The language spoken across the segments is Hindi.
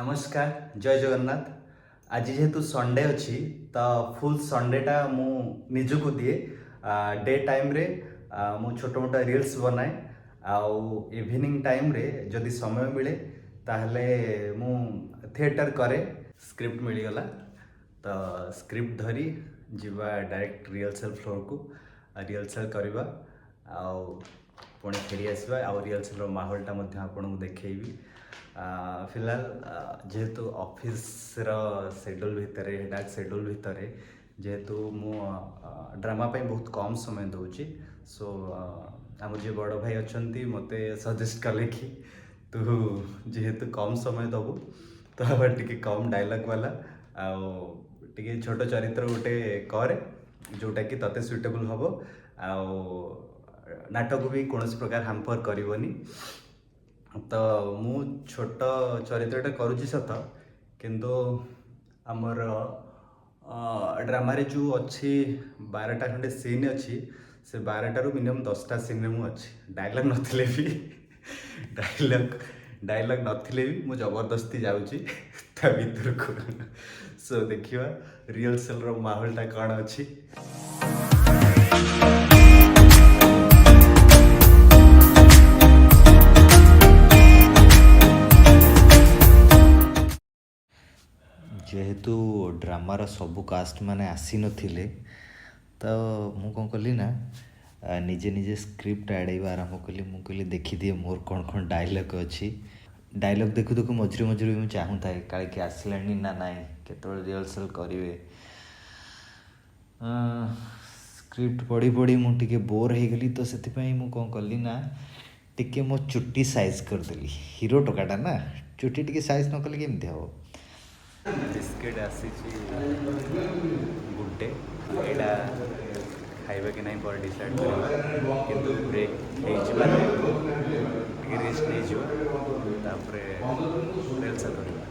नमस्कार जय जगन्नाथ। आज जेहेतु संडे अच्छी तो फुल संडेटा मु निजको दिए डे टाइम रे मु छोट मोटा रील्स बनाए आउ इवनिंग टाइम रे जदि समय मिले ताहले मु थिएटर करे। स्क्रिप्ट मिलगला तो स्क्रिप्ट धरी जीवा डायरेक्ट रिहर्सल फ्लोर को रिहर्सल करवा आउ पुणी फेरी आसवा आउ रिहर्सल माहौलटा मध्य आपको देखी। फिलहाल जेहेतु ऑफिस शेड्यूल भितर डार्क शेड्यूल भितर जेहेतु मु ड्रामा पे बहुत कम समय दूची सो आम जो बड़ भाई अच्छा मत सजेस्ट कले कि तू जेहेतु कम समय दबु तो टी कम डायलॉग वाला टी छोट चरित्र गोटे कर जोटा कि तते सुइटेबल हम नाटक भी कौन प्रकार हाम्पर करनी। तो मु छोट चरित्रटा करुँच सत किंतु आमर ड्रामा रे जो अच्छी 12टा खंडे सीन अच्छी से 12टारू मिनिमम 10टा सीन मु अच्छी डायलॉग नथिले भी डायलॉग नथिले भी मु जबरदस्ती जाऊँगी ता भीतर को सो देखिवा रिहर्सल रो माहौलटा कौन अच्छी। जेहेतु ड्रामार सबू कास्ट माने आसी नथिले तो मु कौन कली ना निजे निजे स्क्रिप्ट आड़ेवा आरंभ कली। मु कहली देखी दिए मोर कौन कौन डायलॉग अच्छी डायलॉग देखु देखु मझे मझे भी चाहूँ थाए काले कि आसलानी ना नाई केतବେଳେ रिहर्सल करेंगे। स्क्रिप्ट पढ़ी पढ़ी मु टिके बोर हो गली तो से मु कौन कली ना टिके मो चुट्टी साइज करदेली। हीरो टोकाटा ना चुट्टी टिके साइज न कले केमती हम। बिस्किट आसी गुड्डे एटा खाइबा कि नहीं पर डिसाइड करवा किंतु ब्रेक हो रेस्ट नहीं तापरे रिहर्सल करवा।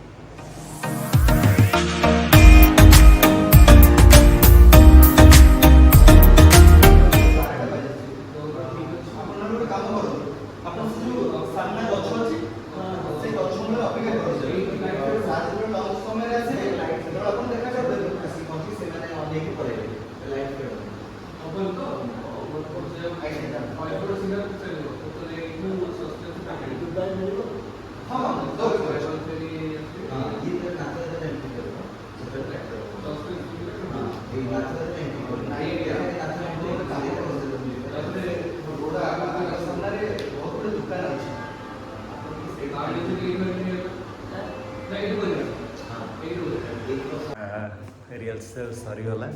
रिहर्सल सरीगला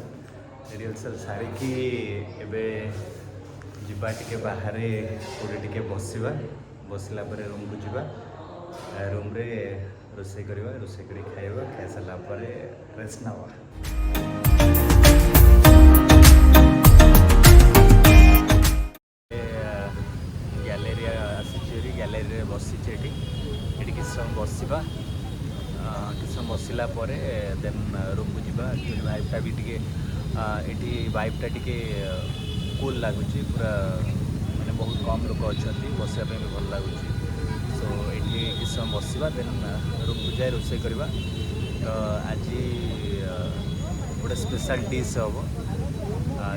रिहर्सल सारिकी एबे जीवा टिके बाहर कोड़े टिके बसवा बसला पर रूम को जीवा रूम रे रोसे करवा रोसे कर खाइबा खाई सारा पर रेस्ट नवा। गैलेरी आसी गैलेरी बसी किस समय बसवा किस समय बसला देन रूम को जीवा वाइफटा भी टिके ये वाइफटा टिके कूल लगुच पूरा मैंने बहुत कम लोग अच्छा बसापी भी भल लगुच सो ये किस समय बसवा देन रूम को जाए रोसे करवा। तो आज गोटे स्पेशल डिश हम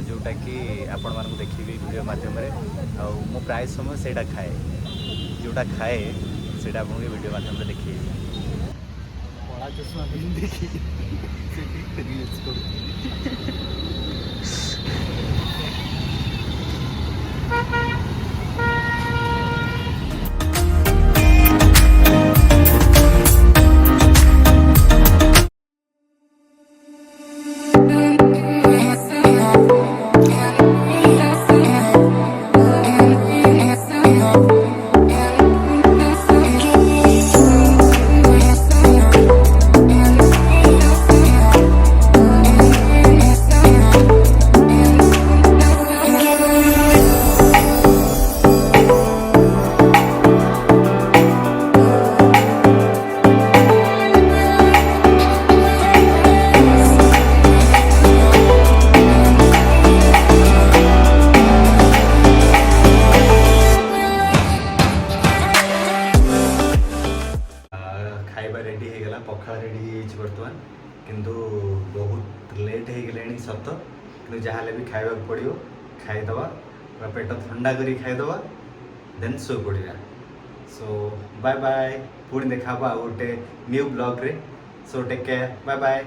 जोटा कि आपण मानक देखी वीडियो मध्यम मु प्राय समय से खाए जोटा खाए से आपको वीडियो मध्यम देखी चश्मा देखी ହେଇଗଲା ପଖାଳ ରେଡ଼ି ହେଇଯାଇଛି ବର୍ତ୍ତମାନ କିନ୍ତୁ ବହୁତ ଲେଟ୍ ହେଇଗଲାଣି ସତ କିନ୍ତୁ ଯାହା ହେଲେ ବି ଖାଇବାକୁ ପଡ଼ିବ ଖାଇଦେବା ପୁରା ପେଟ ଥଣ୍ଡା କରି ଖାଇଦେବା ଦେନ୍ ଶୋଇପଡ଼ିବା ସୋ ବାଏ ବାଏ ପୁଣି ଦେଖା ହବ ଆଉ ଗୋଟେ ନ୍ୟୁ ବ୍ଲଗ୍ରେ so take care bye bye